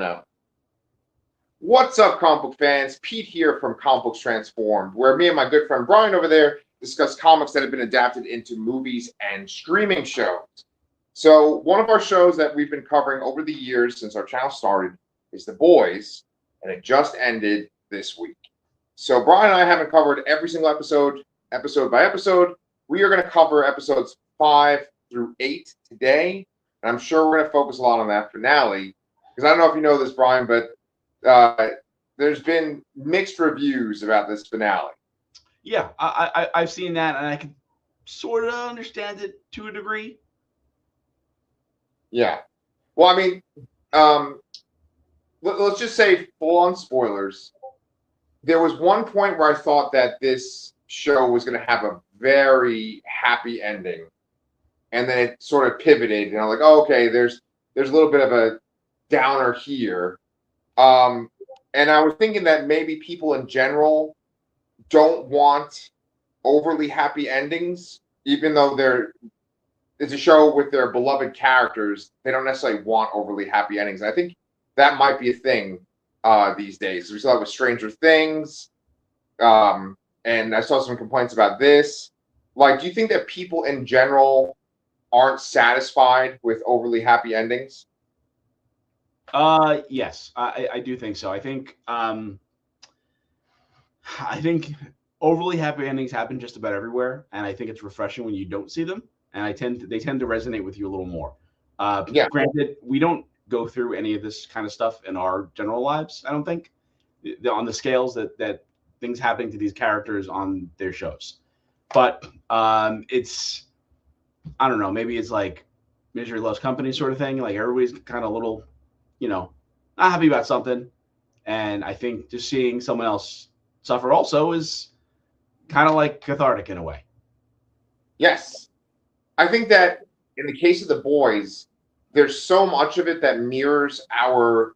no. What's up, comic book fans? Pete here from Comic Books Transformed, where me and my good friend Brian over there discuss comics that have been adapted into movies and streaming shows. So, one of our shows that we've been covering over the years since our channel started is The Boys, and it just ended this week. So, Brian and I haven't covered every single episode by episode. We are going to cover episodes 5 through 8 today, and I'm sure we're going to focus a lot on that finale. Because I don't know if you know this, Brian, but there's been mixed reviews about this finale. Yeah, I've seen that, and I can sort of understand it to a degree. Yeah. Well, I mean, let's just say full-on spoilers. There was one point where I thought that this show was going to have a very happy ending, and then it sort of pivoted, and I'm like, oh, okay, there's a little bit of a downer here. And I was thinking that maybe people in general don't want overly happy endings, even though it's a show with their beloved characters. They don't necessarily want overly happy endings. I think that might be a thing these days. We saw it with Stranger Things, and I saw some complaints about this. Like, do you think that people in general aren't satisfied with overly happy endings? Yes, I do think so. I think overly happy endings happen just about everywhere, and I think it's refreshing when you don't see them, and they tend to resonate with you a little more. Yeah. Granted, we don't go through any of this kind of stuff in our general lives. I don't think on the scales that things happening to these characters on their shows, but it's, I don't know, maybe it's like misery loves company sort of thing. Like everybody's kind of a little, not happy about something. And I think just seeing someone else suffer also is kind of like cathartic in a way. Yes. I think that in the case of The Boys, there's so much of it that mirrors our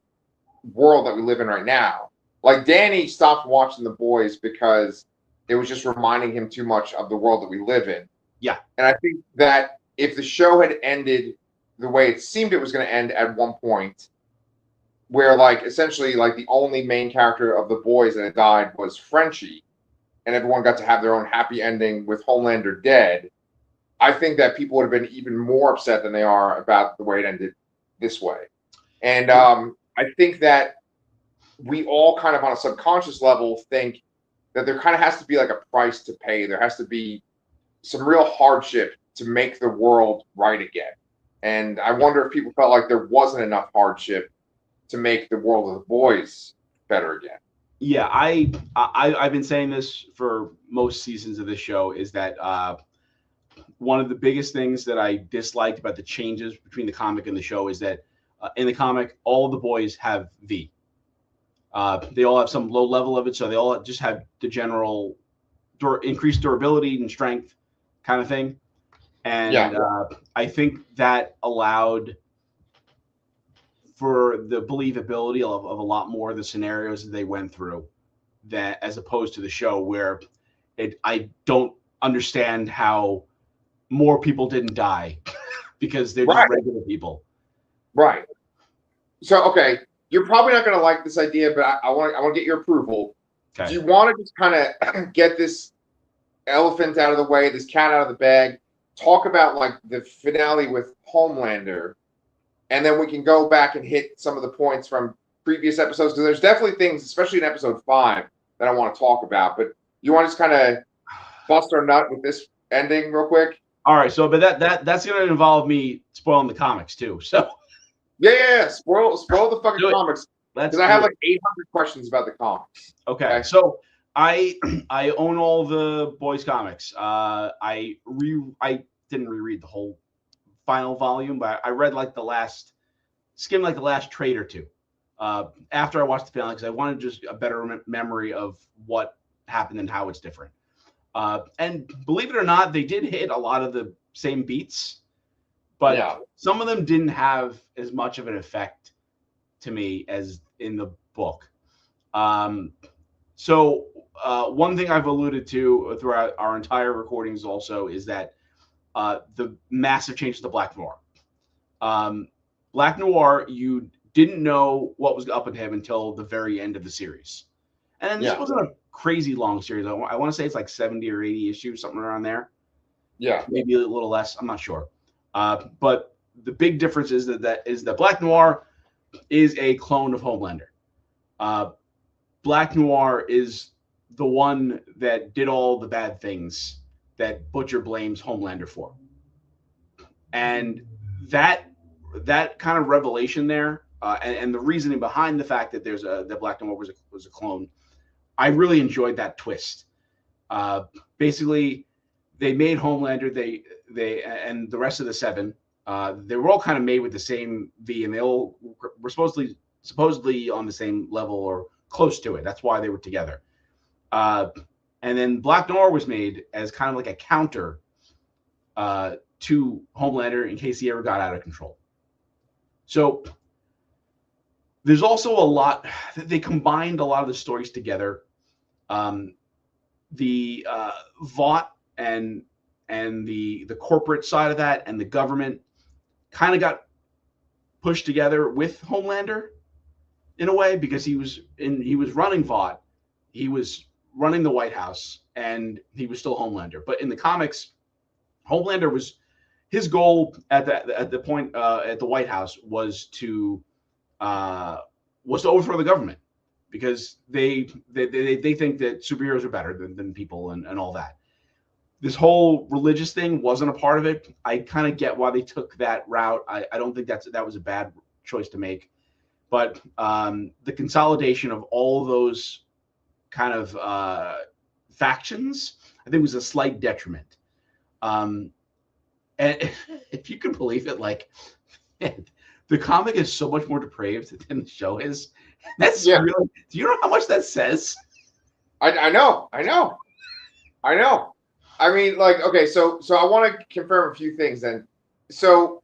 world that we live in right now. Like, Danny stopped watching The Boys because it was just reminding him too much of the world that we live in. Yeah. And I think that if the show had ended the way it seemed it was going to end at one point, where like essentially like the only main character of The Boys that had died was Frenchie, and everyone got to have their own happy ending with Homelander dead, I think that people would have been even more upset than they are about the way it ended this way. And I think that we all kind of on a subconscious level think that there kind of has to be like a price to pay. There has to be some real hardship to make the world right again. And I wonder if people felt like there wasn't enough hardship to make the world of The Boys better again. Yeah, I've been saying this for most seasons of this show, is that one of the biggest things that I disliked about the changes between the comic and the show is that in the comic, all of the boys have V. They all have some low level of it, so they all just have the general increased durability and strength kind of thing. And I think that allowed for the believability of a lot more of the scenarios that they went through, that as opposed to the show where I don't understand how more people didn't die because they're just regular people. Right. So, okay, you're probably not going to like this idea, but I want to get your approval. Okay. Do you want to just kind of get this elephant out of the way, this cat out of the bag, talk about like the finale with Homelander, and then we can go back and hit some of the points from previous episodes, because there's definitely things, especially in episode 5, that I want to talk about. But you want to just kind of bust our nut with this ending real quick? All right, so but that's going to involve me spoiling the comics too. So yeah. Spoil the fucking comics, because I have like 800 questions about the comics. Okay. So I own all the Boys comics. I didn't reread the whole final volume, but I read like the last trade or two after I watched the finale, because I wanted just a better memory of what happened and how it's different. And believe it or not, they did hit a lot of the same beats, but some of them didn't have as much of an effect to me as in the book. So one thing I've alluded to throughout our entire recordings also is that the massive changes to Black Noir. Black Noir, you didn't know what was up with him until the very end of the series. And then this wasn't a crazy long series. I want to say it's like 70 or 80 issues, something around there. Yeah. Maybe a little less. I'm not sure. But the big difference is that Black Noir is a clone of Homelander. Black Noir is the one that did all the bad things that Butcher blames Homelander for. And that kind of revelation there, and the reasoning behind the fact that that Black Noir was a clone, I really enjoyed that twist. Basically, they made Homelander. They and the rest of the seven, they were all kind of made with the same V, and they all were supposedly on the same level or close to it. That's why they were together. And then Black Noir was made as kind of like a counter to Homelander in case he ever got out of control. So there's also a lot. They combined a lot of the stories together. The Vought and the corporate side of that and the government kind of got pushed together with Homelander in a way, because he was running Vought, he was running the White House, and he was still Homelander. But in the comics, Homelander was, his goal at the point at the White House was to overthrow the government, because they think that superheroes are better than people and all that. This whole religious thing wasn't a part of it. I kind of get why they took that route. I don't think that was a bad choice to make. But the consolidation of all of those kind of factions, I think, was a slight detriment. And if you can believe it, like, the comic is so much more depraved than the show is. That's really. Do you know how much that says? I know. I mean, like, okay, so I want to confirm a few things then. So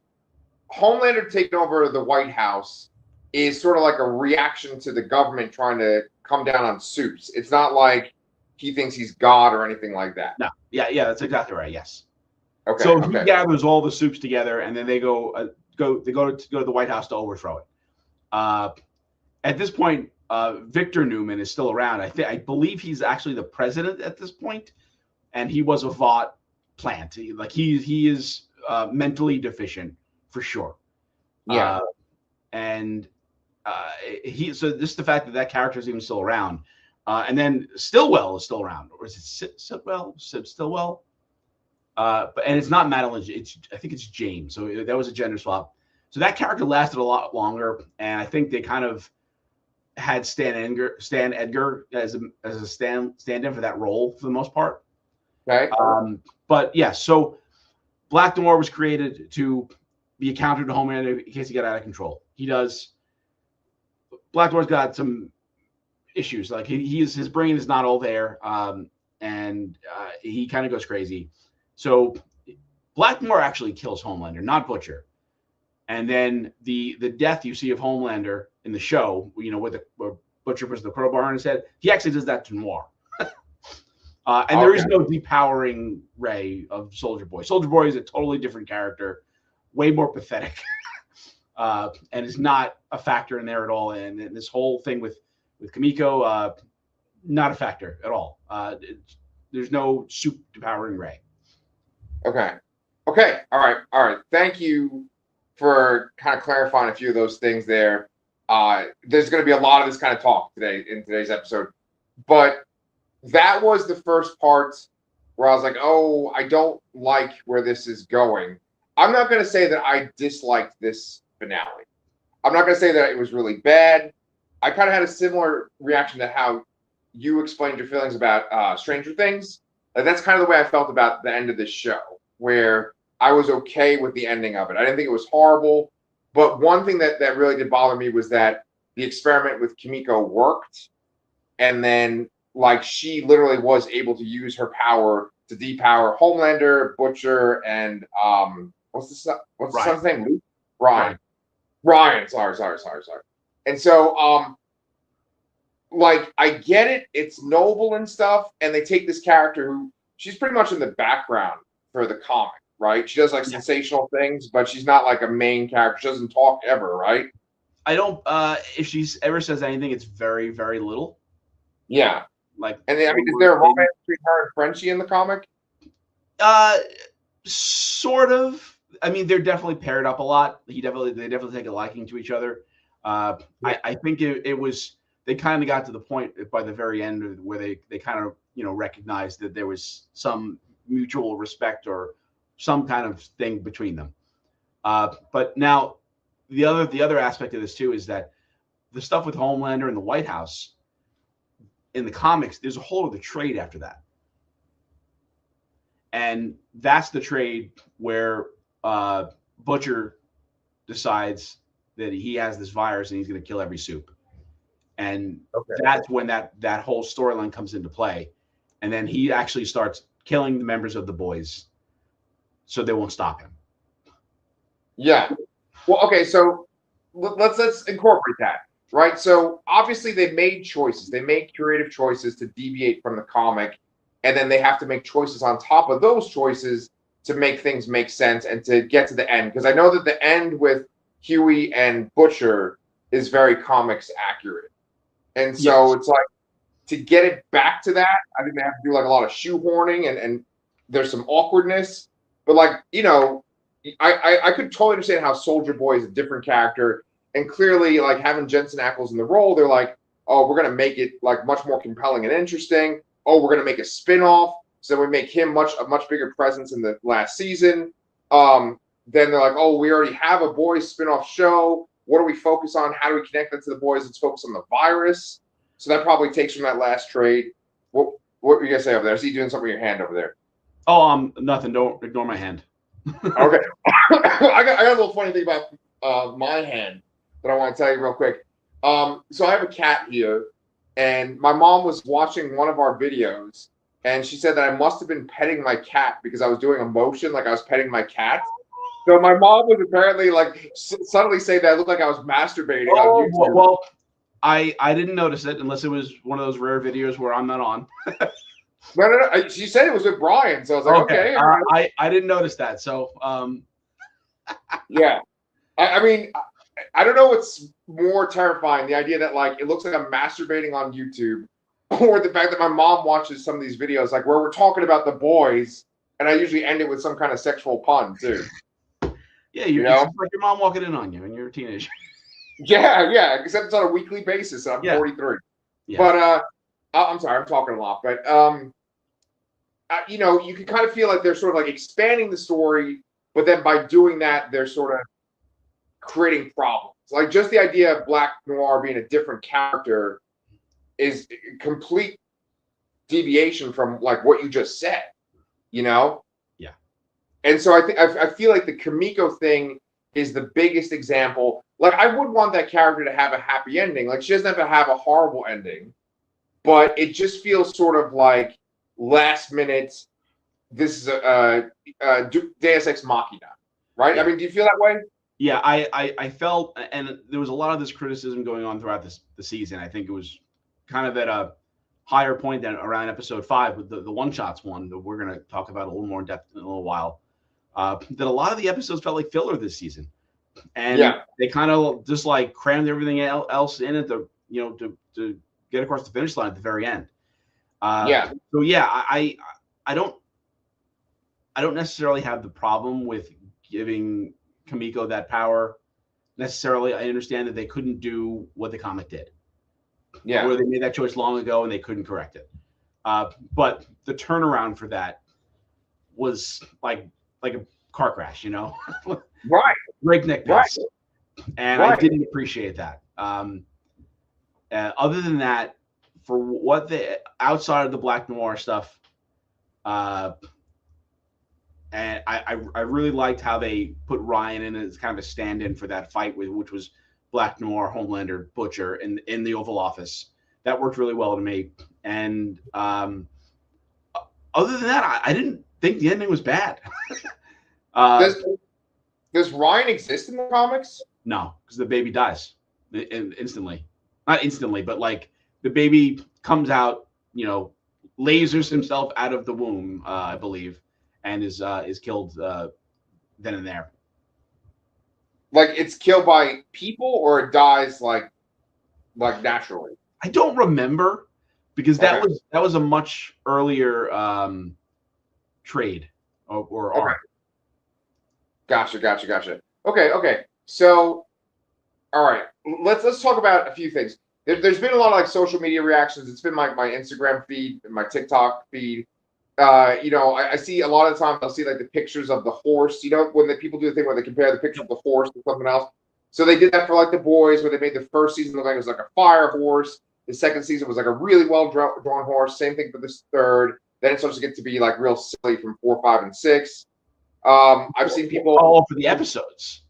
Homelander taking over the White House is sort of like a reaction to the government trying to come down on Supes. It's not like he thinks he's God or anything like that. No. Yeah, that's exactly right. Yes. Okay. So he gathers all the Supes together, and then they go to the White House to overthrow it. At this point, Victor Newman is still around. I believe he's actually the president at this point, and he was a Vought plant. He is mentally deficient for sure. Yeah. So just the fact that character is even still around, and then Stillwell is still around, or is it Stillwell? And it's not Madeline. I think it's James. So that was a gender swap. So that character lasted a lot longer, and I think they kind of had Stan Edgar as a stand-in for that role for the most part. Okay. But yeah, so Black Noir was created to be a counter to Homelander in case he got out of control. He does. Black Noir's got some issues. Like his brain is not all there, and he kind of goes crazy. So Black Noir actually kills Homelander, not Butcher. And then the death you see of Homelander in the show, where Butcher puts the crowbar on his head, he actually does that to Noir. And there is no depowering ray of Soldier Boy. Soldier Boy is a totally different character, way more pathetic, and is not a factor in there at all. And this whole thing with Kimiko, not a factor at all. There's no soup depowering ray. Okay. All right. Thank you for kind of clarifying a few of those things there. There's going to be a lot of this kind of talk today in today's episode, but that was the first part where I was like, oh, I don't like where this is going. I'm not going to say that I disliked this finale. I'm not going to say that it was really bad. I kind of had a similar reaction to how you explained your feelings about Stranger Things. That's kind of the way I felt about the end of this show, where I was okay with the ending of it. I didn't think it was horrible. But one thing that really did bother me was that the experiment with Kimiko worked. And then, like, she literally was able to use her power to depower Homelander, Butcher, and what's the son's name? Luke? Ryan. Sorry. And so, like, I get it. It's noble and stuff. And they take this character who she's pretty much in the background for the comic, right? She does like sensational things, but she's not like a main character. She doesn't talk ever, right? I don't. If she ever says anything, it's very, very little. Yeah. Like, And then, I mean, is there a romance between her and Frenchie in the comic? Uh, sort of. I mean, they're definitely paired up a lot. They definitely take a liking to each other. I think it was they kind of got to the point by the very end where they kind of recognized that there was some mutual respect or some kind of thing between them. But now the other aspect of this too is that the stuff with Homelander and the White House in the comics, there's a whole other trade after that. And that's the trade where Butcher decides that he has this virus and he's going to kill every soup. And that's when that whole storyline comes into play. And then he actually starts killing the members of the boys so they won't stop him. Yeah. Well, okay, so let's incorporate that, right? So obviously they made choices. They made creative choices to deviate from the comic, and then they have to make choices on top of those choices to make things make sense and to get to the end. Because I know that the end with Huey and Butcher is very comics accurate. And so It's like to get it back to that, I think they have to do like a lot of shoehorning and there's some awkwardness. But like, I could totally understand how Soldier Boy is a different character. And clearly, like having Jensen Ackles in the role, they're like, oh, we're gonna make it like much more compelling and interesting. Oh, we're gonna make a spin-off. So we make him a much bigger presence in the last season. Then they're like, oh, we already have a boys spin-off show. What do we focus on? How do we connect that to the boys? Let's focus on the virus. So that probably takes from that last trade. What were you gonna say over there? I see you doing something with your hand over there. Oh, nothing. Don't ignore my hand. Okay. I got a little funny thing about my hand that I want to tell you real quick. So I have a cat here, and my mom was watching one of our videos, and she said that I must have been petting my cat because I was doing a motion like I was petting my cat. So my mom was apparently like suddenly say that I looked like I was masturbating on YouTube. Well, I didn't notice it unless it was one of those rare videos where I'm not on. No. She said it was with Brian, so I was like, okay. I didn't notice that. So yeah. I mean, I don't know what's more terrifying, the idea that like it looks like I'm masturbating on YouTube, or the fact that my mom watches some of these videos like where we're talking about the boys, and I usually end it with some kind of sexual pun too. Yeah, you know, it's like your mom walking in on you when you're a teenager. Yeah, except it's on a weekly basis. I'm 43. Yeah. But I'm sorry, I'm talking a lot. But you can kind of feel like they're sort of like expanding the story, but then by doing that, they're sort of creating problems. Like just the idea of Black Noir being a different character is a complete deviation from like what you just said, Yeah. And so I feel like the Kimiko thing is the biggest example. Like I would want that character to have a happy ending. Like she doesn't have to have a horrible ending, but it just feels sort of like last minute. This is a Deus Ex Machina, right? Yeah. I mean, do you feel that way? Yeah, I felt, and there was a lot of this criticism going on throughout the season. I think it was kind of at a higher point than around episode 5 with the one shots one that we're going to talk about a little more in depth in a little while. That a lot of the episodes felt like filler this season, and they kind of just like crammed everything else in at the to get across the finish line at the very end. So yeah, I don't necessarily have the problem with giving Kimiko that power necessarily. I understand that they couldn't do what the comic did. Yeah, where they made that choice long ago and they couldn't correct it. But the turnaround for that was like a car crash, right? Breakneck pace. Right. And I didn't appreciate that. Other than that, for what the outside of the Black Noir stuff, and I really liked how they put Ryan in as kind of a stand-in for that fight which was Black Noir, Homelander, Butcher in the Oval Office. That worked really well to me. And other than that, I didn't think the ending was bad. Does Ryan exist in the comics? No, because the baby dies instantly. Not instantly, but like the baby comes out, lasers himself out of the womb, I believe, and is killed then and there. Like it's killed by people or it dies like naturally? I don't remember because Okay. that was a much earlier trade or Okay. arc. Gotcha. Okay. So, all right, let's talk about a few things. There's been a lot of like social media reactions. It's been my Instagram feed, my TikTok feed. I see a lot of the time I'll see like the pictures of the horse. You know, when the people do the thing where they compare the picture of the horse to something else. So they did that for like the boys, where they made the first season look like it was like a fire horse. The second season was like a really well drawn horse. Same thing for this third. Then it starts to get to be like real silly from 4, 5, and 6. I've seen people. Oh, for the episodes.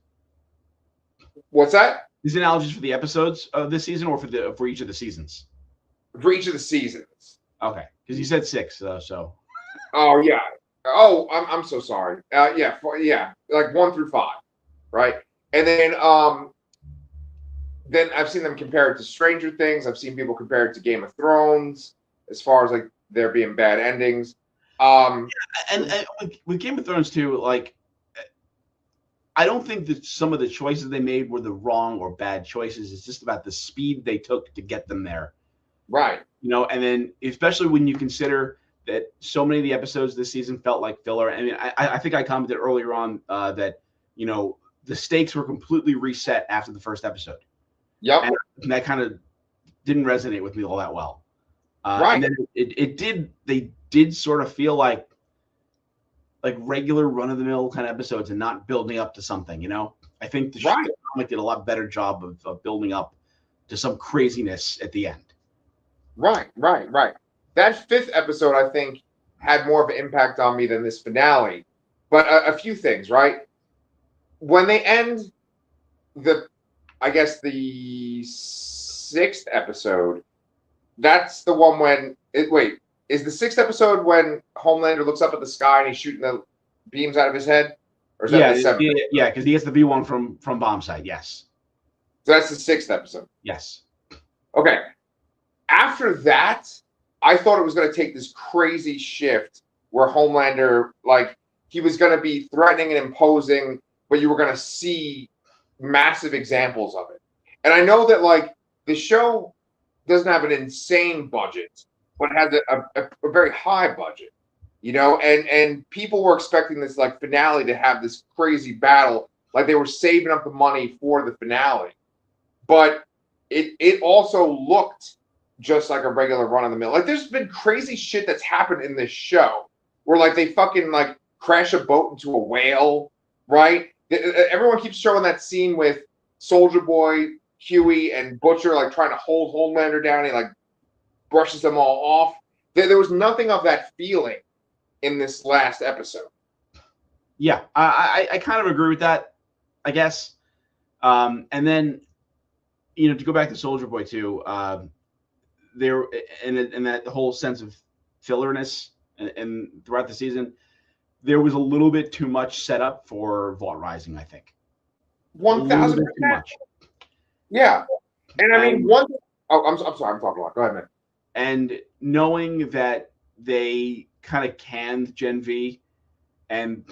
What's that? These analogies for the episodes of this season, or for each of the seasons? For each of the seasons. Okay, because you said 6, so. Oh yeah. Oh, I'm so sorry. Yeah, like 1 through 5, right? And then I've seen them compare it to Stranger Things. I've seen people compare it to Game of Thrones, as far as like there being bad endings. And with Game of Thrones too, like I don't think that some of the choices they made were the wrong or bad choices. It's just about the speed they took to get them there. Right. And then especially when you consider that so many of the episodes this season felt like filler. I mean, I think I commented earlier on that the stakes were completely reset after the first episode. Yep. And that kind of didn't resonate with me all that well. Right. And then they did sort of feel like regular run-of-the-mill kind of episodes and not building up to something, I think the comic did a lot better job of building up to some craziness at the end. Right. That 5th episode, I think, had more of an impact on me than this finale. But a few things, right? When they end the 6th episode, that's the one when is the 6th episode when Homelander looks up at the sky and he's shooting the beams out of his head? Or is that the 7th? Yeah, because he gets the V1 from Bombsight, yes. So that's the 6th episode. Yes. Okay. After that, I thought it was going to take this crazy shift where Homelander, like, he was going to be threatening and imposing, but you were going to see massive examples of it. And I know that, like, the show doesn't have an insane budget, but it has a very high budget, and people were expecting this, like, finale to have this crazy battle, like they were saving up the money for the finale. But it also looked just like a regular run-of-the-mill. Like, there's been crazy shit that's happened in this show where, like, they fucking, like, crash a boat into a whale, right? Everyone keeps showing that scene with Soldier Boy, Huey, and Butcher, like, trying to hold Homelander down. He, like, brushes them all off. There was nothing of that feeling in this last episode. Yeah, I kind of agree with that, I guess. And then, to go back to Soldier Boy, too, there and that whole sense of fillerness and throughout the season, there was a little bit too much set up for Vought Rising, I think. 1,000% too much. Yeah, and I mean I'm sorry, I'm talking a lot. Go ahead, man. And knowing that they kind of canned Gen V and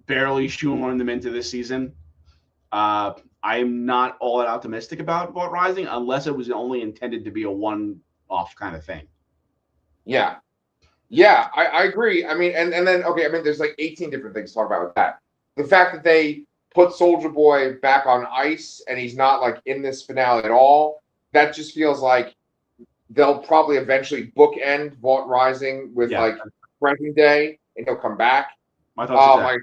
barely shoehorned them into this season, I'm not all that optimistic about Vought Rising unless it was only intended to be a one-off kind of thing. Yeah, I agree. I mean, and then, okay, I mean, there's like 18 different things to talk about with that. The fact that they put Soldier Boy back on ice and he's not, like, in this finale at all, that just feels like they'll probably eventually bookend Vought Rising with, like, Present Day, and he'll come back. My thoughts like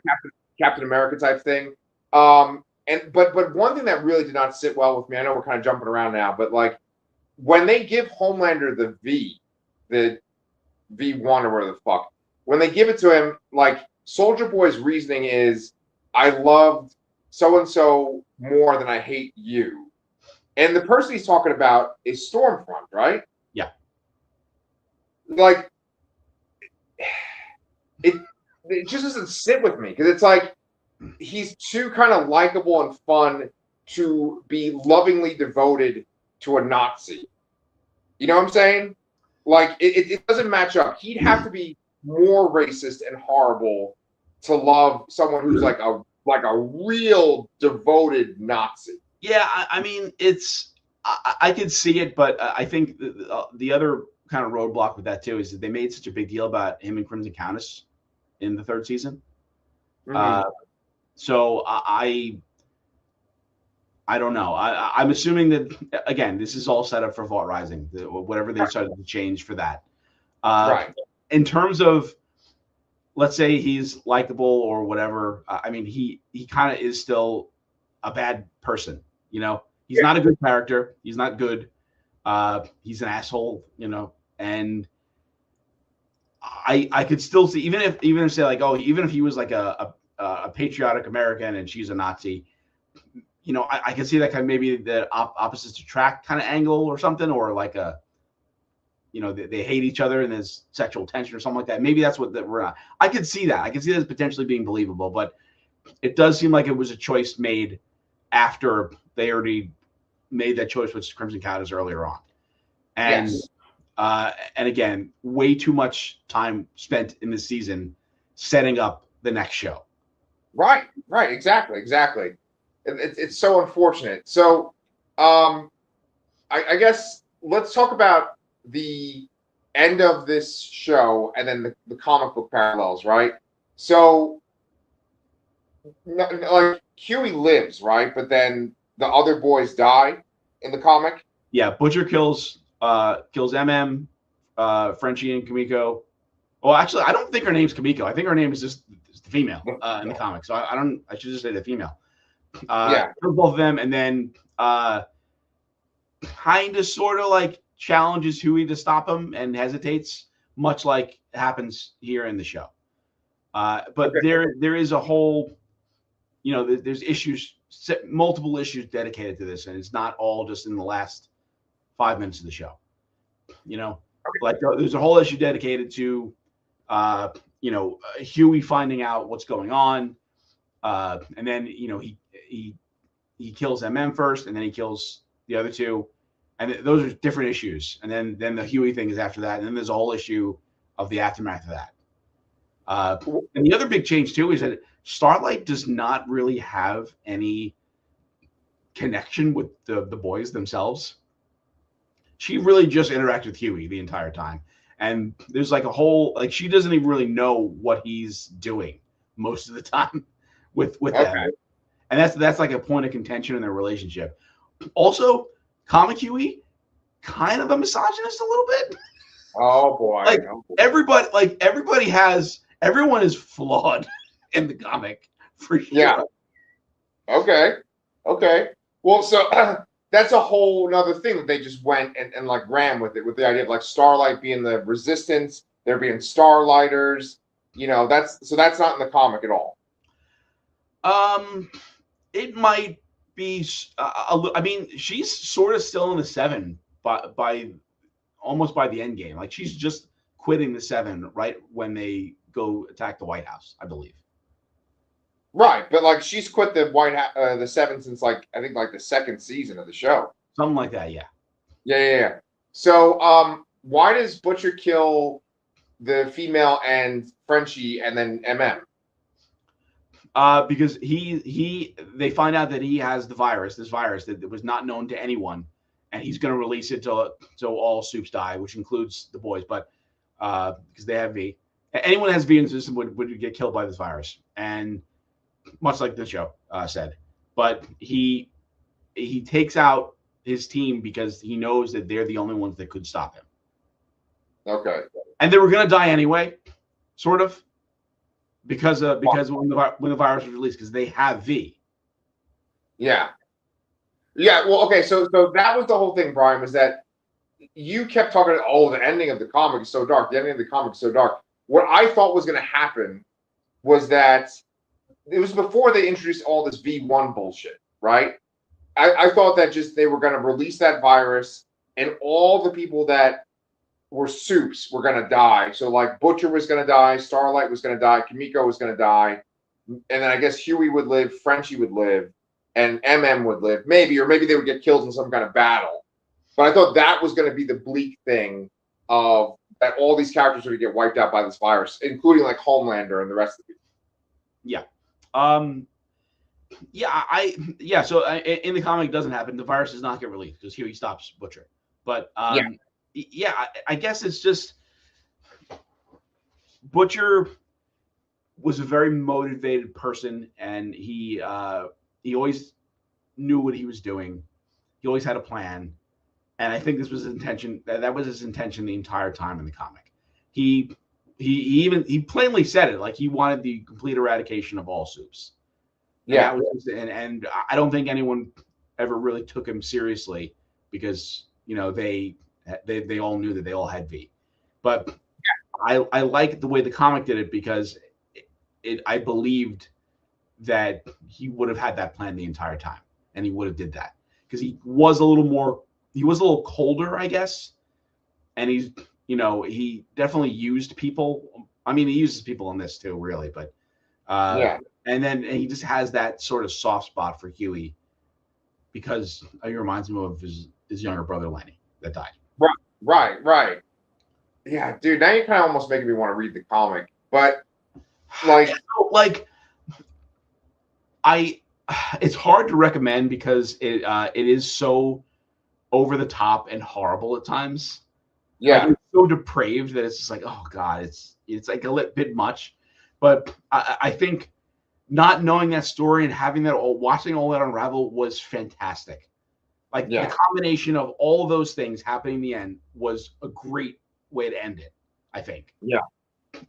Captain America type thing. But one thing that really did not sit well with me, I know we're kind of jumping around now, but, like, when they give Homelander the V1 or whatever the fuck, when they give it to him, like, Soldier Boy's reasoning is, I loved so-and-so more than I hate you. And the person he's talking about is Stormfront, right? Yeah. Like, it just doesn't sit with me, because it's like, he's too kind of likable and fun to be lovingly devoted to a Nazi. You know what I'm saying? Like, it doesn't match up. He'd have to be more racist and horrible to love someone who's like a like a real devoted Nazi. Yeah, I mean, I could see it, but I think the other kind of roadblock with that too is that they made such a big deal about him and Crimson Countess in the third season. Mhm. So I don't know. I'm assuming that, again, this is all set up for Vault Rising, whatever they decided to change for that. Right. In terms of, let's say he's likable or whatever. I mean, he kind of is still a bad person. He's not a good character. He's not good. He's an asshole. And I could still see, even if say like, oh, even if he was like a patriotic American and she's a Nazi, I can see that kind of maybe the opposites attract kind of angle or something, or like they hate each other and there's sexual tension or something like that. Maybe that's what we're not. I could see that. I could see that as potentially being believable, but it does seem like it was a choice made after they already made that choice with Crimson Countess earlier on. And Yes. And again, way too much time spent in this season setting up the next show. Right. Exactly. It's so unfortunate. So, I guess let's talk about the end of this show and then the comic book parallels, right? So, like Huey lives, right? But then the other boys die in the comic. Yeah, Butcher kills MM, Frenchie and Kimiko. Well, actually, I don't think her name's Kimiko. I think her name is just the female in the comic. So I should just say the female. Kills both of them, and then kind of sort of like challenges Huey to stop him and hesitates, much like happens here in the show. But okay. there is a whole, there's issues, multiple issues dedicated to this, and it's not all just in the last 5 minutes of the show. Like there's a whole issue dedicated to, Huey finding out what's going on, and then he kills MM first, and then he kills the other two, and those are different issues. And then the Huey thing is after that, and then there's a whole issue of the aftermath of that. And the other big change too is that Starlight does not really have any connection with the boys themselves. She really just interacts with Huey the entire time. And there's like a whole, like, she doesn't even really know what he's doing most of the time with them. And that's like a point of contention in their relationship. Also, Comic Huey, kind of a misogynist a little bit. Oh boy. Everyone is flawed in the comic for sure. Yeah. Okay. Well, so that's a whole nother thing that they just went and like ran with it, with the idea of like Starlight being the resistance, there being Starlighters. That's not in the comic at all. It might be. I mean, she's sort of still in the 7 by almost by the end game. Like, she's just quitting the 7 right when they go attack the White House, I believe. Right, but like she's quit the 7 since I think the second season of the show. Something like that, yeah. Yeah. So, why does Butcher kill the female and Frenchie and then MM? Because they find out that he has this virus that was not known to anyone, and he's going to release it till all Supes die, which includes the boys. But because they have V, anyone that has V in the system would get killed by this virus, and much like the show said. But he takes out his team because he knows that they're the only ones that could stop him. Okay. And they were going to die anyway, sort of. Because when the virus was released, because they have V. Yeah. Well, okay. So that was the whole thing, Brian. Was that you kept talking? Oh, the ending of the comic is so dark. The ending of the comic is so dark. What I thought was going to happen was that it was before they introduced all this V1 bullshit, right? I thought that just they were going to release that virus, and all the people that were Supes were going to die. So like Butcher was going to die, Starlight was going to die, Kimiko was going to die, and then I guess Huey would live, Frenchie would live, and MM would live, maybe they would get killed in some kind of battle. But I thought that was going to be the bleak thing of that all these characters were going to get wiped out by this virus, including like Homelander and the rest of the people. Yeah. In the comic, it doesn't happen. The virus does not get released because Huey stops Butcher. But Yeah. I guess it's just Butcher was a very motivated person, and he always knew what he was doing. He always had a plan, and I think this was his intention. That was his intention the entire time in the comic. He plainly said it, like he wanted the complete eradication of all soups. Yeah. And I don't think anyone ever really took him seriously because they all knew that they all had V. But I like the way the comic did it because I believed that he would have had that plan the entire time, and he would have did that because he was a little colder, I guess, and he definitely used people. I mean, he uses people in this too, really, but and then he just has that sort of soft spot for Huey because he reminds him of his younger brother Lenny that died. Right. Yeah, dude. Now you're kind of almost making me want to read the comic, but it's hard to recommend because it is so over the top and horrible at times. Yeah, it's so depraved that it's just like, oh god, it's like a bit much. But I think not knowing that story and having watching all that unravel was fantastic. Like the combination of all of those things happening in the end was a great way to end it, I think. Yeah.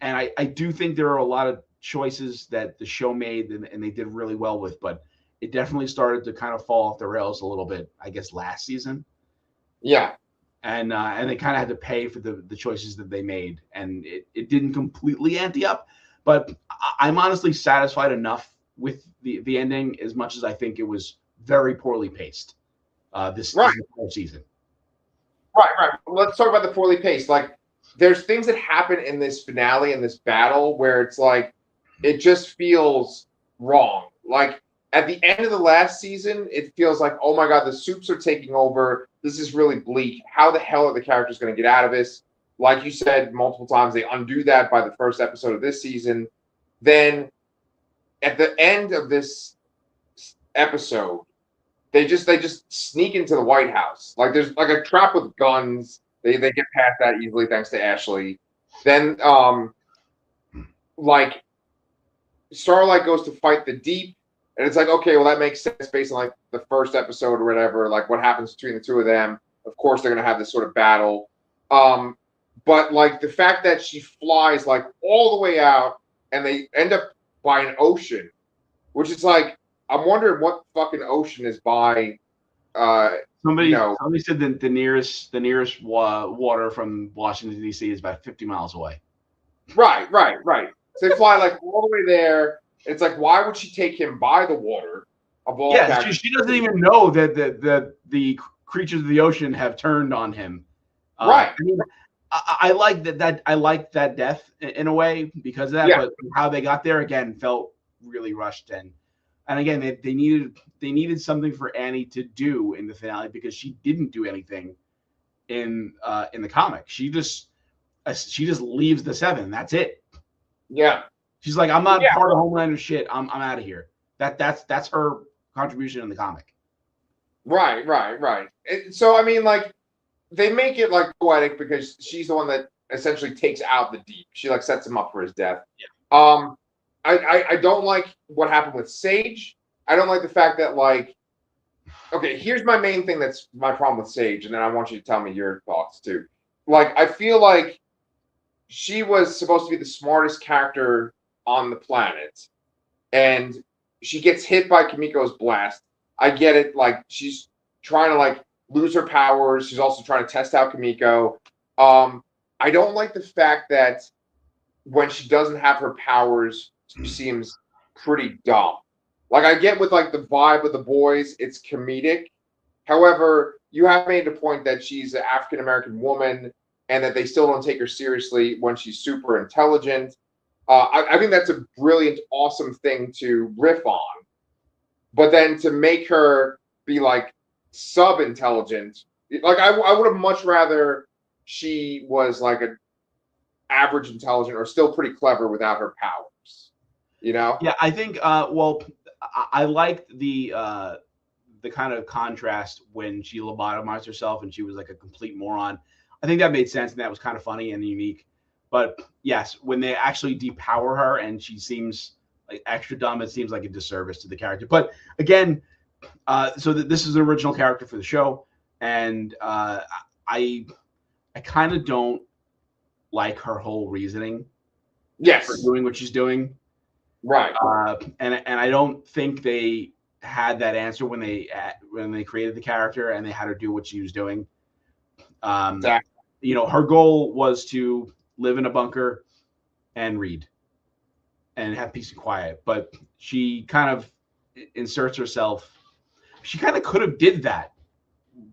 And I do think there are a lot of choices that the show made and they did really well with, but it definitely started to kind of fall off the rails a little bit, I guess, last season. Yeah. And they kind of had to pay for the choices that they made, and it didn't completely ante up, but I'm honestly satisfied enough with the ending as much as I think it was very poorly paced this whole season. Right. Let's talk about the poorly paced. Like, there's things that happen in this finale, in this battle, where it's like, it just feels wrong. Like, at the end of the last season, it feels like, oh my God, the soups are taking over. This is really bleak. How the hell are the characters going to get out of this? Like you said multiple times, they undo that by the first episode of this season. Then, at the end of this episode, they just sneak into the White House. Like, there's like a trap with guns. They get past that easily thanks to Ashley. Then like Starlight goes to fight the Deep, and it's like, okay, well, that makes sense based on like the first episode or whatever, like what happens between the two of them. Of course they're gonna have this sort of battle. But like the fact that she flies like all the way out and they end up by an ocean, which is like, I'm wondering what fucking ocean is by. Somebody said that the nearest water from Washington D.C. is about 50 miles away. Right. So they fly like all the way there. It's like, why would she take him by the water? Of all she doesn't even know that the creatures of the ocean have turned on him. Right. I mean, I like that. I like that death in a way because of that. Yeah. But how they got there again felt really rushed and again they needed something for Annie to do in the finale because she didn't do anything in the comic. She just leaves the Seven. That's it. Yeah. She's like, I'm not part of Homelander's shit. I'm out of here. That's her contribution in the comic. Right. So I mean, like, they make it like poetic because she's the one that essentially takes out the Deep. She like sets him up for his death. Yeah. I don't like what happened with Sage. I don't like the fact that, like, okay, here's my main thing that's my problem with Sage, and then I want you to tell me your thoughts too. Like, I feel like she was supposed to be the smartest character on the planet, and she gets hit by Kimiko's blast. I get it, like, she's trying to like lose her powers. She's also trying to test out Kimiko. I don't like the fact that when she doesn't have her powers, she seems pretty dumb. Like, I get with like the vibe of the boys, it's comedic. However, you have made the point that she's an African American woman and that they still don't take her seriously when she's super intelligent. I think that's a brilliant, awesome thing to riff on. But then to make her be like sub-intelligent, like I would have much rather she was like an average intelligent or still pretty clever without her powers. You know? Yeah, I think. Well, I liked the kind of contrast when she lobotomized herself and she was like a complete moron. I think that made sense and that was kind of funny and unique. But yes, when they actually depower her and she seems like extra dumb, it seems like a disservice to the character. But again, so this is an original character for the show, and I kind of don't like her whole reasoning for doing what she's doing. Right. And I don't think they had that answer when they created the character and they had her do what she was doing. Exactly. You know, her goal was to live in a bunker and read and have peace and quiet, but she kind of inserts herself. She kind of could have did that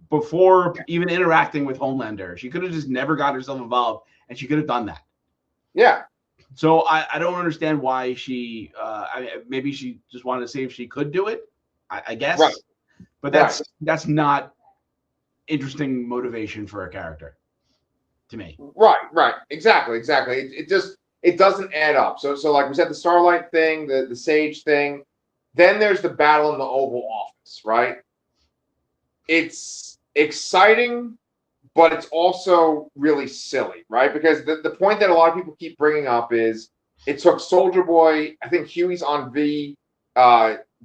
before even interacting with Homelander. She could have just never got herself involved, and she could have done that. Yeah. So I don't understand why she. Maybe she just wanted to see if she could do it. I guess. Right. But that's not interesting motivation for a character to me. Right. Exactly. It doesn't add up. So like we said, the Starlight thing, the Sage thing, then there's the battle in the Oval Office, right? It's exciting, but it's also really silly, right? Because the point that a lot of people keep bringing up is it took Soldier Boy, I think Huey's on V,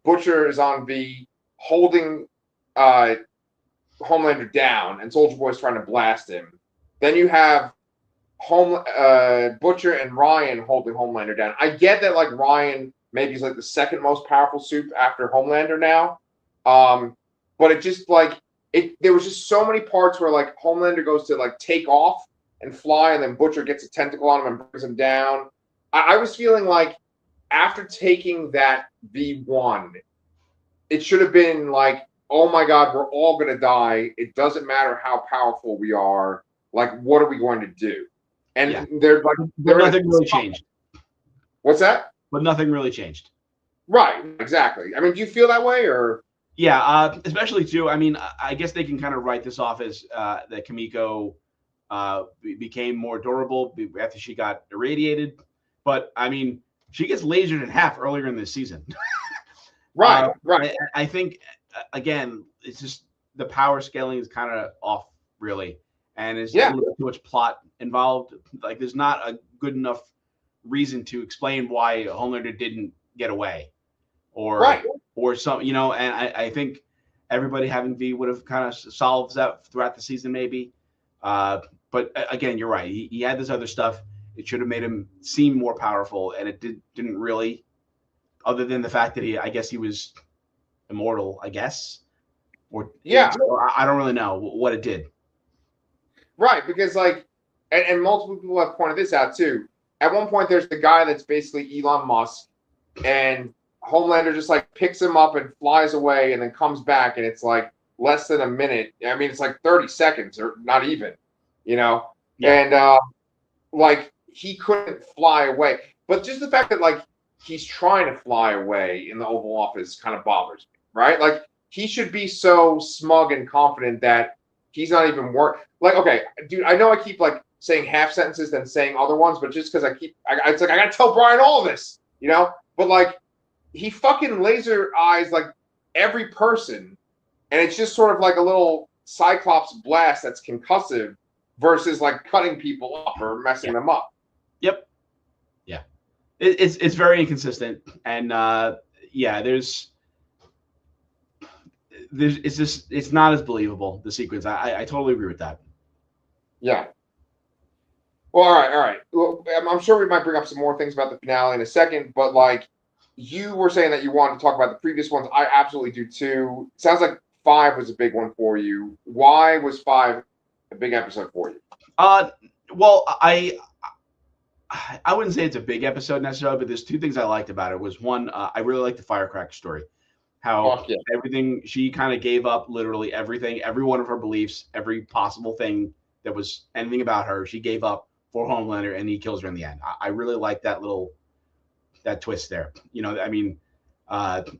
Butcher is on V, holding Homelander down, and Soldier Boy's trying to blast him. Then you have Butcher and Ryan holding Homelander down. I get that like Ryan maybe is like the second most powerful suit after Homelander now. But it just like there was just so many parts where like Homelander goes to like take off and fly, and then Butcher gets a tentacle on him and brings him down. I was feeling like after taking that V1, it should have been like, oh my God, we're all gonna die. It doesn't matter how powerful we are. Like, what are we going to do? And they're like, nothing really changed. What's that? But nothing really changed. Right, exactly. I mean, do you feel that way, or? Yeah, especially too. I mean, I guess they can kind of write this off as that Kimiko became more durable after she got irradiated. But I mean, she gets lasered in half earlier in this season. Right. I think again, it's just the power scaling is kind of off, really, and it's a little bit too much plot involved. Like, there's not a good enough reason to explain why Homelander didn't get away, or some, you know. And I think everybody having V would have kind of solved that throughout the season, maybe. But again, you're right. He had this other stuff. It should have made him seem more powerful, and it didn't really. Other than the fact that I guess he was immortal, I guess, or I don't really know what it did. Right, because like, and multiple people have pointed this out too. At one point, there's the guy that's basically Elon Musk, and Homelander just like picks him up and flies away, and then comes back, and it's like less than a minute. I mean, it's like 30 seconds, or not even, you know. Yeah. And like, he couldn't fly away, but just the fact that like he's trying to fly away in the Oval Office kind of bothers me, right? Like, he should be so smug and confident that he's not even like, okay, dude, I know I keep like saying half sentences than saying other ones, but just because it's like I gotta tell Brian all this, you know. But like, he fucking laser eyes like every person, and it's just sort of like a little Cyclops blast that's concussive versus like cutting people up or messing them up. Yep. Yeah. It's very inconsistent, and it's not as believable, the sequence. I totally agree with that. Yeah. Well, all right. Well, I'm sure we might bring up some more things about the finale in a second, but like, you were saying that you wanted to talk about the previous ones. I absolutely do too. Sounds like 5 was a big one for you. Why was 5 a big episode for you? Well, I wouldn't say it's a big episode necessarily, but there's two things I liked about it. Was one, I really liked the firecracker story. How everything, she kind of gave up literally everything, every one of her beliefs, every possible thing that was anything about her, she gave up for Homelander, and he kills her in the end. I really like that twist there. You know, I mean,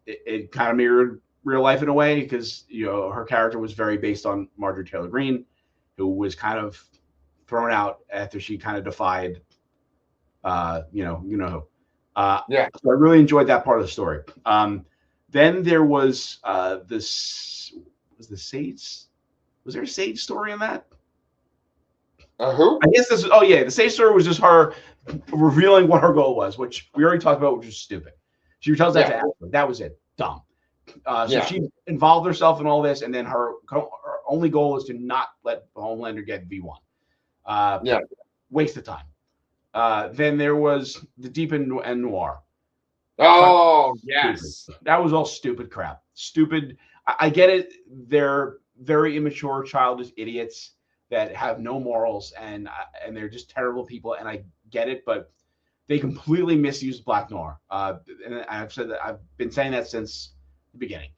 it kind of mirrored real life in a way, because, you know, her character was very based on Marjorie Taylor Greene, who was kind of thrown out after she kind of defied, you know who. So I really enjoyed that part of the story. Then there was this was the Sage. Was there a Sage story in that? Who? I guess this. Oh yeah, the Sage story was just her revealing what her goal was, which we already talked about, which was stupid. She tells that to Ashley. That was it. Dumb. So she involved herself in all this, and then her only goal is to not let Homelander get V1. Waste of time. Then there was the Deep and Noir. Oh, yes. Stupid. That was all stupid crap. Stupid. I get it. They're very immature, childish idiots that have no morals, and they're just terrible people, and I get it, but they completely misused Black Noir. And I've said that. I've been saying that since the beginning.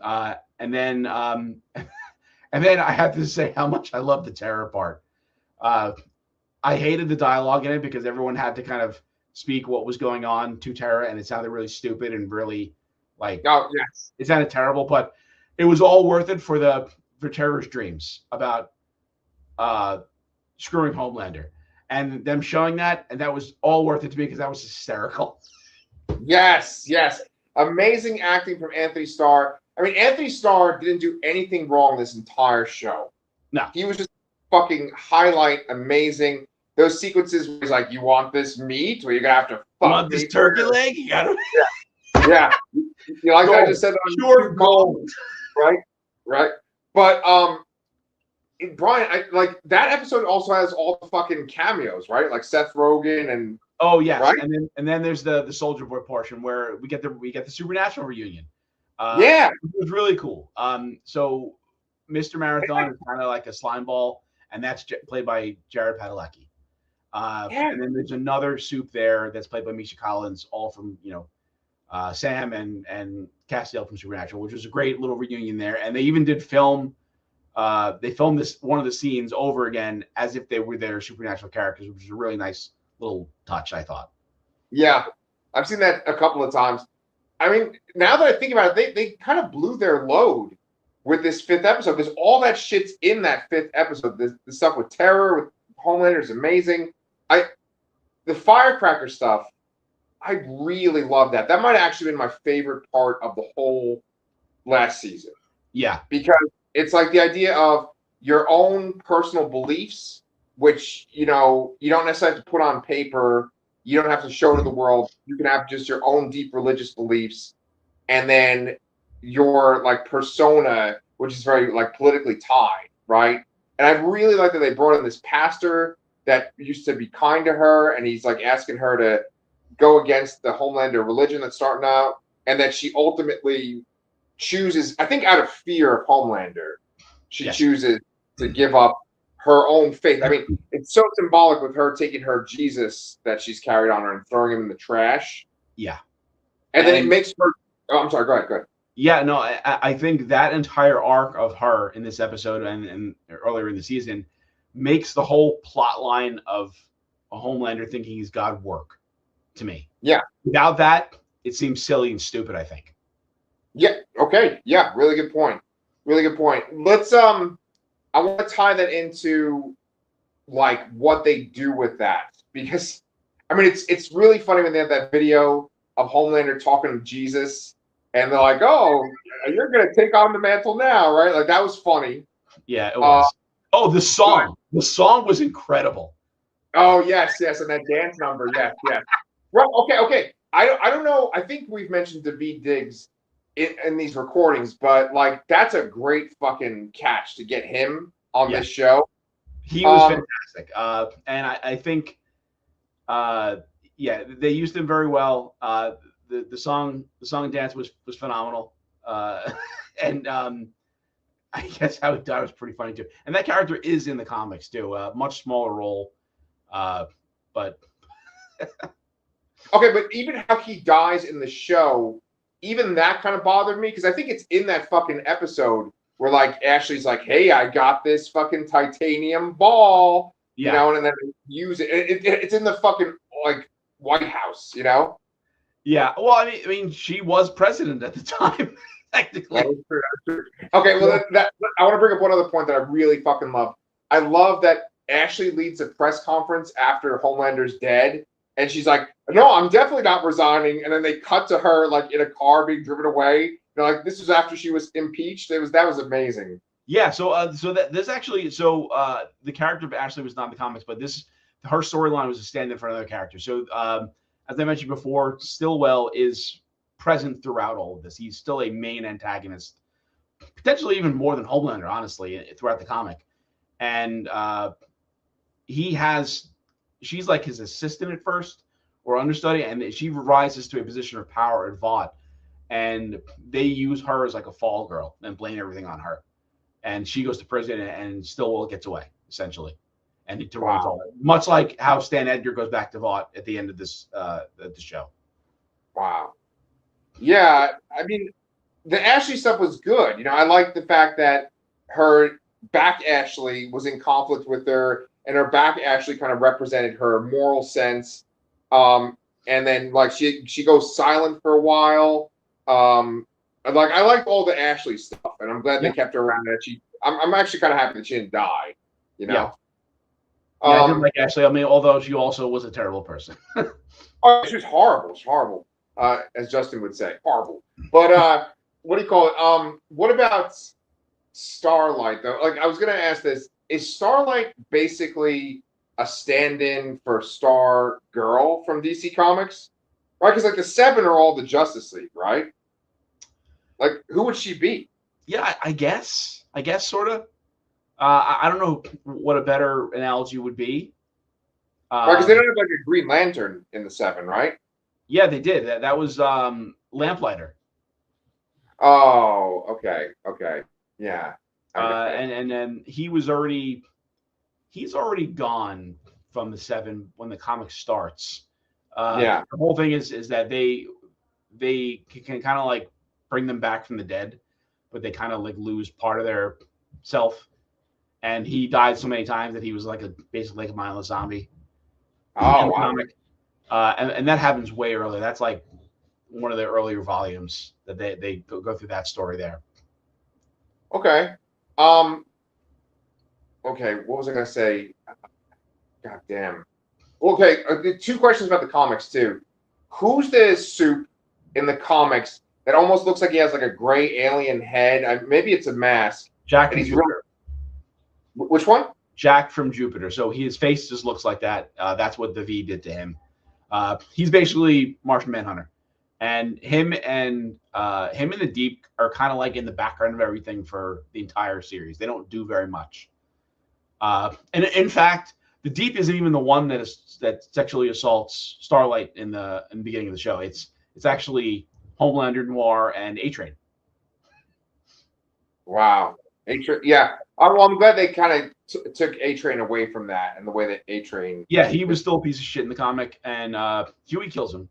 And then I have to say how much I love the Terror part. I hated the dialogue in it because everyone had to kind of speak what was going on to Terra, and it sounded really stupid and really like it sounded terrible, but it was all worth it for Terra's dreams about screwing Homelander, and them showing that, and that was all worth it to me because that was hysterical. Yes, amazing acting from Anthony Starr. I mean, Anthony Starr didn't do anything wrong this entire show. No, he was just fucking highlight amazing. Those sequences where he's like, "You want this meat? Well, you're gonna have to fuck this turkey leg. You gotta." Yeah. You like I just said on pure gold, right. But Brian, I like that episode also has all the fucking cameos, right? Like Seth Rogen and yes, right? and then there's the Soldier Boy portion where we get the Supernatural reunion. It was really cool. So Mr. Marathon is kind of like a slime ball, and that's played by Jared Padalecki. And then there's another soup there that's played by Misha Collins, all from Sam and Castiel from Supernatural, which was a great little reunion there. And they even did film. They filmed this one of the scenes over again as if they were their Supernatural characters, which was a really nice little touch, I thought. Yeah, I've seen that a couple of times. I mean, now that I think about it, they kind of blew their load with this 5th episode because all that shit's in that 5th episode. The stuff with Terror, with Homelander is amazing. The firecracker stuff, I really love that. That might have actually been my favorite part of the whole last season. Yeah. Because it's like the idea of your own personal beliefs, which, you don't necessarily have to put on paper. You don't have to show to the world. You can have just your own deep religious beliefs. And then your like persona, which is very like politically tied, right? And I really like that they brought in this pastor that used to be kind to her, and he's like asking her to go against the Homelander religion that's starting out, and that she ultimately chooses, I think out of fear of Homelander, she chooses to give up her own faith. I mean, it's so symbolic with her taking her Jesus that she's carried on her and throwing him in the trash. Yeah. And then it makes her, I'm sorry, go ahead. Yeah, no, I think that entire arc of her in this episode and earlier in the season makes the whole plot line of a Homelander thinking he's God work to me. Yeah. Without that, it seems silly and stupid, I think. Yeah. Okay. Yeah. Really good point. Let's, I want to tie that into like what they do with that, because I mean, it's really funny when they have that video of Homelander talking to Jesus and they're like, "Oh, you're going to take on the mantle now," right? Like that was funny. Yeah, it was. The song. The song was incredible. Oh, yes. And that dance number. Yes. Well, okay. I don't know. I think we've mentioned Daveed Diggs in these recordings, but like that's a great fucking catch to get him on this show. He was fantastic. And I think they used him very well. The song and dance was phenomenal. And I guess how he died was pretty funny too. And that character is in the comics too. Much smaller role. But okay, but even how he dies in the show, even that kind of bothered me because I think it's in that fucking episode where like Ashley's like, "Hey, I got this fucking titanium ball," and then they use it. It's in the fucking like White House, Yeah. Well, I mean, she was president at the time, technically. That's true. Okay. Well, I want to bring up one other point that I really fucking love. I love that Ashley leads a press conference after Homelander's dead, And she's like, no, I'm definitely not resigning. And then they cut to her like in a car being driven away. They're like, this was after she was impeached. That was amazing. Yeah, so that this actually the character of Ashley was not in the comics, but her storyline was a stand-in for another character. So as I mentioned before, Stillwell is present throughout all of this. He's still a main antagonist, potentially even more than Homelander, honestly, throughout the comic. And she's like his assistant at first or understudy, and she rises to a position of power at Vought, and they use her as like a fall girl and blame everything on her. And she goes to prison, and Stillwell gets away essentially, and to run all much like how Stan Edgar goes back to Vought at the end of this the show. Wow. Yeah, I mean, the Ashley stuff was good. You know, I like the fact that her back Ashley was in conflict with her, and her back Ashley kind of represented her moral sense. And then like she goes silent for a while. I liked all the Ashley stuff, and I'm glad they kept her around. That I'm actually kind of happy that she didn't die. You know. Yeah. I didn't like Ashley. I mean, although she also was a terrible person. Oh, she was horrible. She's horrible, as Justin would say, horrible. But what do you call it? What about Starlight though? Like, I was gonna ask this: is Starlight basically a stand-in for Star Girl from DC Comics? Right? Because like the Seven are all the Justice League, right? Like, who would she be? Yeah, I guess sort of. I don't know what a better analogy would be. Because they don't have like a Green Lantern in the Seven, right? Yeah, they did. That was Lamplighter. Oh, okay, yeah. And then he's already gone from the Seven when the comic starts. The whole thing is that they can kind of like bring them back from the dead, but they kind of like lose part of their self. And he died so many times that he was like basically like a mindless zombie. Oh, wow. Comic. And that happens way early. That's like one of the earlier volumes that they go through that story there. Okay. Okay, what was I gonna say? God damn. Okay, two questions about the comics too. Who's the Soup in the comics that almost looks like he has like a gray alien head? Maybe it's a mask. Jack from Jupiter. Which one? Jack from Jupiter. So his face just looks like that. That's what the V did to him. He's basically Martian Manhunter, and him and the Deep are kind of like in the background of everything for the entire series. They don't do very much. And in fact, the Deep isn't even the one that sexually assaults Starlight in the beginning of the show. It's actually Homelander, Noir, and A-Train. Wow. A-Train, yeah. Well, I'm glad they kind of took A-Train away from that and the way that A-Train. Yeah, he was still a piece of shit in the comic, and Huey kills him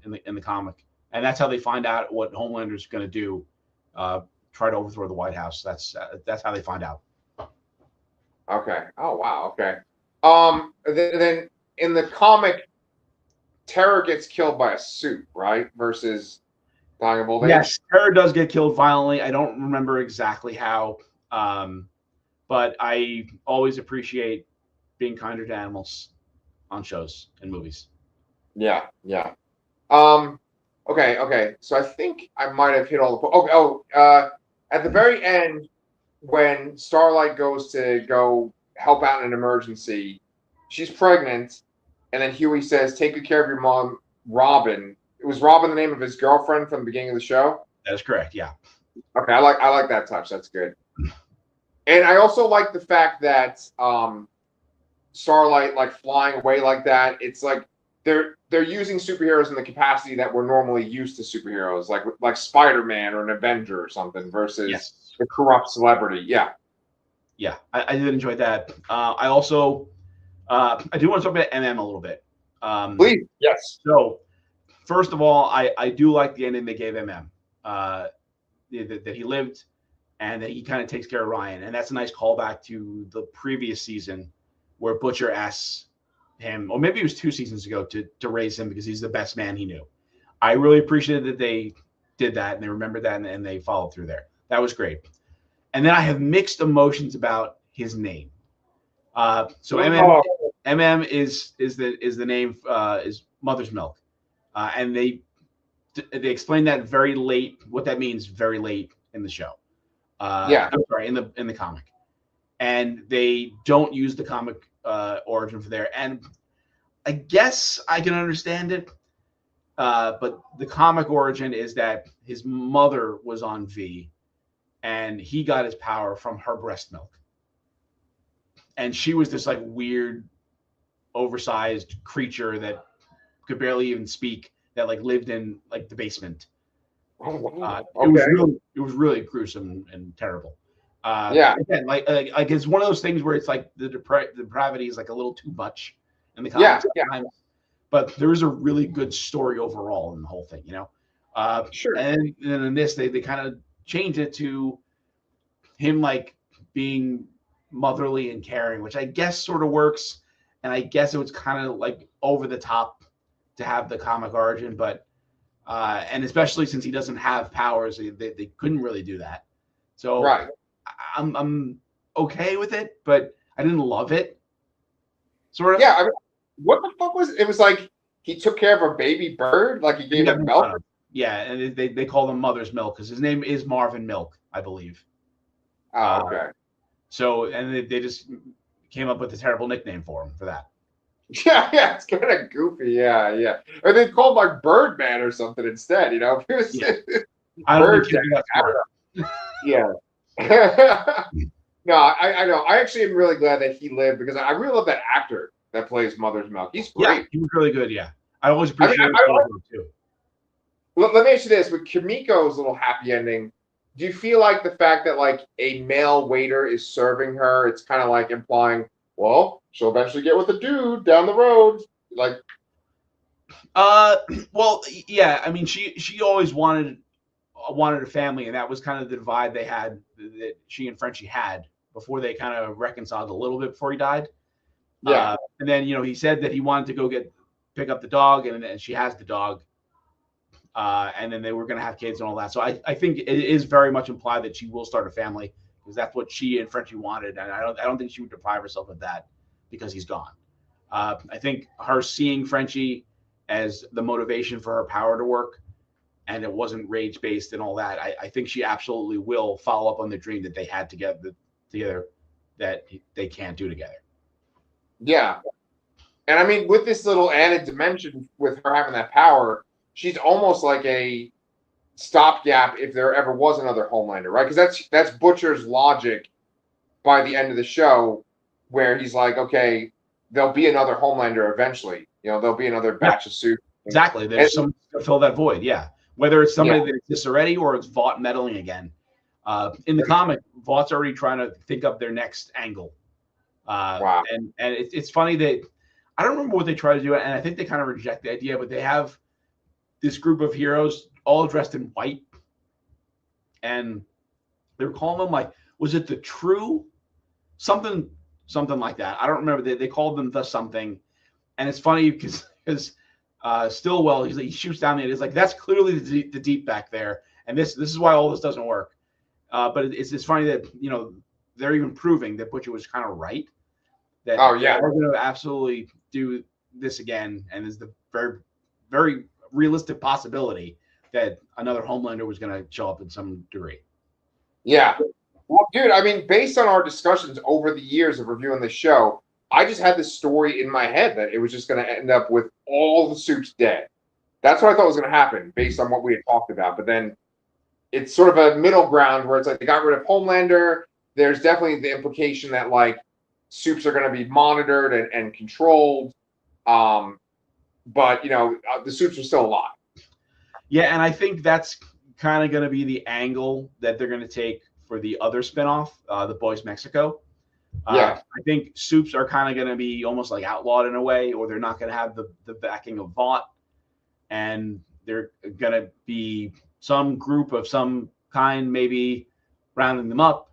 in the comic, and that's how they find out what Homelander's going to do, try to overthrow the White House. That's how they find out. Okay. Oh wow. Okay. Then in the comic, Terror gets killed by a suit, right? Versus Dying of Old Age. Yes, Terror does get killed violently. I don't remember exactly how. But I always appreciate being kinder to animals on shows and movies. Yeah. Okay. So I think I might have hit all the. At the very end, when Starlight goes to go help out in an emergency, she's pregnant, and then Huey says, "Take good care of your mom, Robin." Was Robin the name of his girlfriend from the beginning of the show? That is correct. Yeah. Okay, I like that touch. That's good. And I also like the fact that Starlight like flying away like that. It's like they're using superheroes in the capacity that we're normally used to superheroes, like Spider-Man or an Avenger or something, versus the corrupt celebrity. Yeah. I did enjoy that. I also I do want to talk about MM a little bit. Please, yes. So first of all, I do like the ending they gave MM. That he lived, and that he kind of takes care of Ryan. And that's a nice callback to the previous season where Butcher asks him, or maybe it was 2 seasons ago, to raise him because he's the best man he knew. I really appreciated that they did that and they remembered that and they followed through there. That was great. And then I have mixed emotions about his name. So MM, MM is the name is mother's milk, and they explain that very late. What that means very late in the show. I'm sorry, in the comic, and they don't use the comic origin for there. And I guess I can understand it, but the comic origin is that his mother was on V, and he got his power from her breast milk, and she was this like weird, oversized creature that could barely even speak, that like lived in like the basement. Oh, wow. It was really gruesome and terrible. Again, like it's one of those things where it's like the depravity is like a little too much in the comics sometimes, but there is a really good story overall in the whole thing, you know. Sure. And then in this, they kind of change it to him like being motherly and caring, which I guess sort of works. And I guess it was kind of like over the top to have the comic origin, but and especially since he doesn't have powers, they couldn't really do that. So Right. I'm okay with it, but I didn't love it. Sort of. Yeah. I mean, what the fuck was it? It was like he took care of a baby bird, like he gave him milk. Yeah, and they call him Mother's Milk because his name is Marvin Milk, I believe. Oh, okay. So and they just came up with a terrible nickname for him for that. Yeah, it's kind of goofy. Yeah. Or they called like Birdman or something instead. You know, I don't think that's smart. Yeah. No, I know. I actually am really glad that he lived because I really love that actor that plays Mother's Milk. He's great. Yeah, he was really good. Yeah, I always appreciate him too. Let me ask you this: with Kimiko's little happy ending, do you feel like the fact that like a male waiter is serving her, it's kind of like implying, well, she'll eventually get with a dude down the road, like? Well, yeah. I mean, she always wanted a family, and that was kind of the divide they had, that she and Frenchie had before they kind of reconciled a little bit before he died. Yeah. And then he said that he wanted to go pick up the dog, and she has the dog. And then they were going to have kids and all that. So I think it is very much implied that she will start a family because that's what she and Frenchie wanted, and I don't think she would deprive herself of that because he's gone. I think her seeing Frenchie as the motivation for her power to work, and it wasn't rage based and all that. I think she absolutely will follow up on the dream that they had together that they can't do together. Yeah, and I mean, with this little added dimension with her having that power, she's almost like a stopgap if there ever was another Homelander, right? Because that's Butcher's logic by the end of the show, where he's like, okay, there'll be another Homelander eventually. You know, there'll be another batch of suits. Exactly. There's someone to fill that void. Yeah. Whether it's somebody that exists already or it's Vought meddling again. In the comic, Vaught's already trying to think up their next angle. Wow. And it's funny that I don't remember what they try to do, and I think they kind of reject the idea, but they have this group of heroes all dressed in white, and they were calling them like, was it the True? Something like that. I don't remember. They called them the something, and it's funny because Stillwell, he shoots down the, it's like, that's clearly the deep back there, and this is why all this doesn't work. But it's funny that they're even proving that Butcher was kind of right. That they're going to absolutely do this again, and there's the very, very realistic possibility that another Homelander was going to show up in some degree. Yeah. Well, dude, I mean, based on our discussions over the years of reviewing the show, I just had this story in my head that it was just going to end up with all the suits dead. That's what I thought was going to happen based on what we had talked about. But then it's sort of a middle ground where it's like they got rid of Homelander. There's definitely the implication that like suits are going to be monitored and controlled. But the suits are still alive. Yeah, and I think that's kind of going to be the angle that they're going to take for the other spinoff, The Boys Mexico. I think soups are kind of going to be almost like outlawed in a way, or they're not going to have the backing of Vought, and they're going to be some group of some kind, maybe rounding them up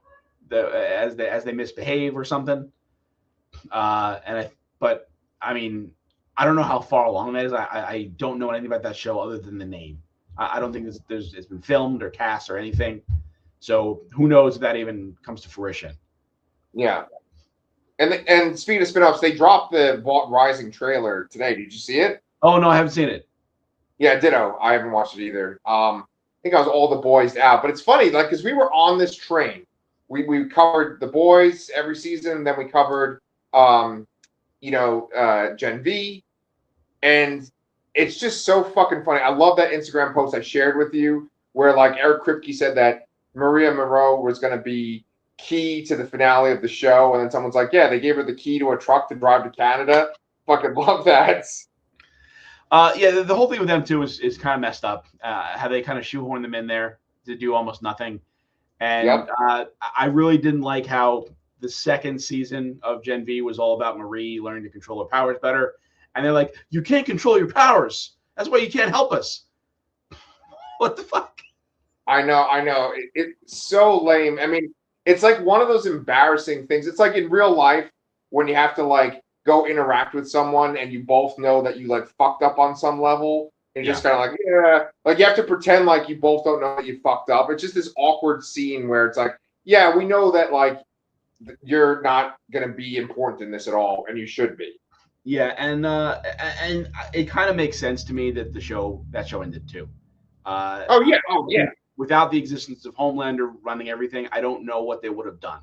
as they misbehave or something. But I mean, I don't know how far along that is. I don't know anything about that show other than the name. I don't think it's been filmed or cast or anything. So who knows if that even comes to fruition. Yeah. And speaking of spin-offs, they dropped the Vault Rising trailer today. Did you see it? Oh no, I haven't seen it. Yeah, ditto. I haven't watched it either. I think I was all the boys out, but it's funny, like, because we were on this train. We covered the boys every season, then we covered Gen V, and it's just so fucking funny. I love that Instagram post I shared with you, where like Eric Kripke said that Maria Monroe was going to be key to the finale of the show, and then someone's like, "Yeah, they gave her the key to a truck to drive to Canada." Fucking love that. Yeah, the whole thing with them too is kind of messed up. How they kind of shoehorn them in there to do almost nothing, and Yep. I really didn't like how the second season of Gen V was all about Marie learning to control her powers better, and they're like, "You can't control your powers. That's why you can't help us." What the fuck? I know. It's so lame. I mean, it's like one of those embarrassing things. It's like in real life when you have to like go interact with someone and you both know that you like fucked up on some level. And you're just kind of like, yeah, like you have to pretend like you both don't know that you fucked up. It's just this awkward scene where it's like, yeah, we know that like you're not going to be important in this at all, and you should be. Yeah, and it kind of makes sense to me that that show ended too. Oh yeah. Without the existence of Homelander running everything, I don't know what they would have done.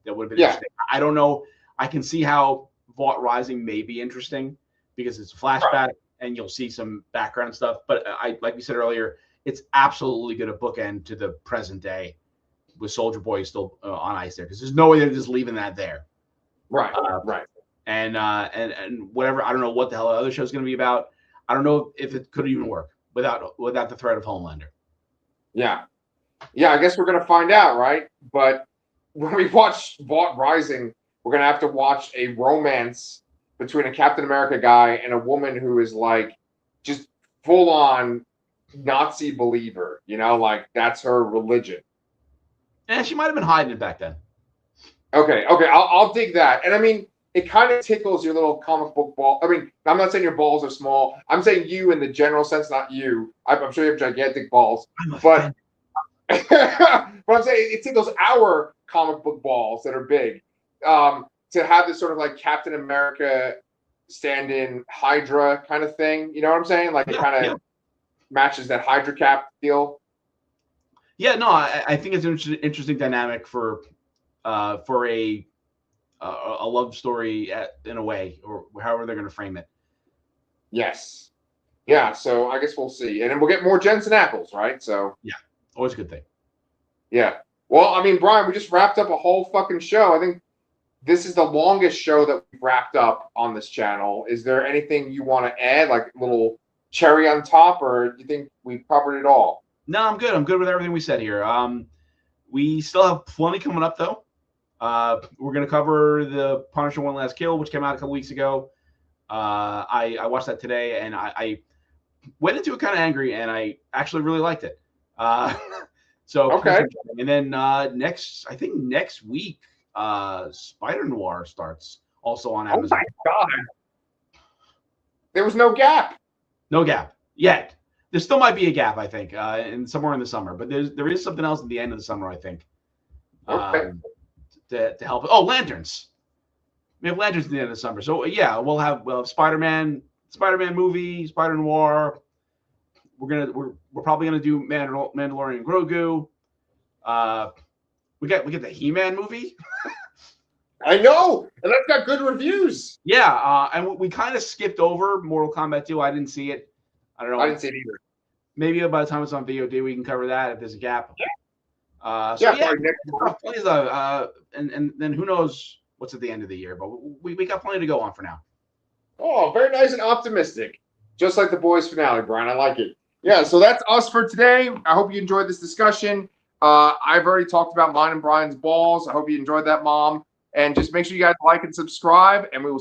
That would have been interesting. I don't know. I can see how Vault Rising may be interesting because it's a flashback and you'll see some background stuff. But like we said earlier, it's absolutely going to bookend to the present day with Soldier Boy still on ice there because there's no way they're just leaving that there. Right. And whatever, I don't know what the hell the other show's going to be about. I don't know if it could even work without the threat of Homelander. Yeah. I guess we're gonna find out, right? But when we watch Vault Rising, we're gonna have to watch a romance between a Captain America guy and a woman who is like just full on Nazi believer. Like that's her religion. And she might have been hiding it back then. Okay, I'll dig that. And I mean, it kind of tickles your little comic book ball. I mean, I'm not saying your balls are small. I'm saying you in the general sense, not you. I'm sure you have gigantic balls, but but I'm saying it tickles our comic book balls that are big. To have this sort of like Captain America stand-in Hydra kind of thing. You know what I'm saying? Like it kind of matches that Hydra Cap deal. Yeah, no, I think it's an interesting dynamic for a love story in a way, or however they're going to frame it. Yes. Yeah, so I guess we'll see. And then we'll get more Jensen Ackles, right? So yeah, always a good thing. Yeah. Well, I mean, Brian, we just wrapped up a whole fucking show. I think this is the longest show that we've wrapped up on this channel. Is there anything you want to add, like a little cherry on top, or do you think we've covered it all? No, I'm good. I'm good with everything we said here. We still have plenty coming up, though. We're going to cover the Punisher One Last Kill, which came out a couple weeks ago. I watched that today, and I went into it kind of angry, and I actually really liked it. So okay. And then next week, Spider Noir starts also on Amazon. Oh my God! There was no gap. No gap yet. There still might be a gap, I think, somewhere in the summer. But there is something else at the end of the summer, I think. Okay. To help. Oh, lanterns. We have lanterns at the end of the summer. So yeah, we'll have Spider-Man movie, Spider Noir. We're probably gonna do Mandalorian Grogu. We get the He-Man movie. I know, and that's got good reviews. Yeah, and we kind of skipped over Mortal Kombat 2. I didn't see it. I don't know. I didn't see it either. Maybe by the time it's on VOD, we can cover that if there's a gap. Yeah. Please, and then who knows what's at the end of the year, but we got plenty to go on for now. Oh, very nice and optimistic. Just like the boys finale, Brian. I like it. Yeah, so that's us for today. I hope you enjoyed this discussion. I've already talked about mine and Brian's balls. I hope you enjoyed that, Mom. And just make sure you guys like and subscribe, and we will see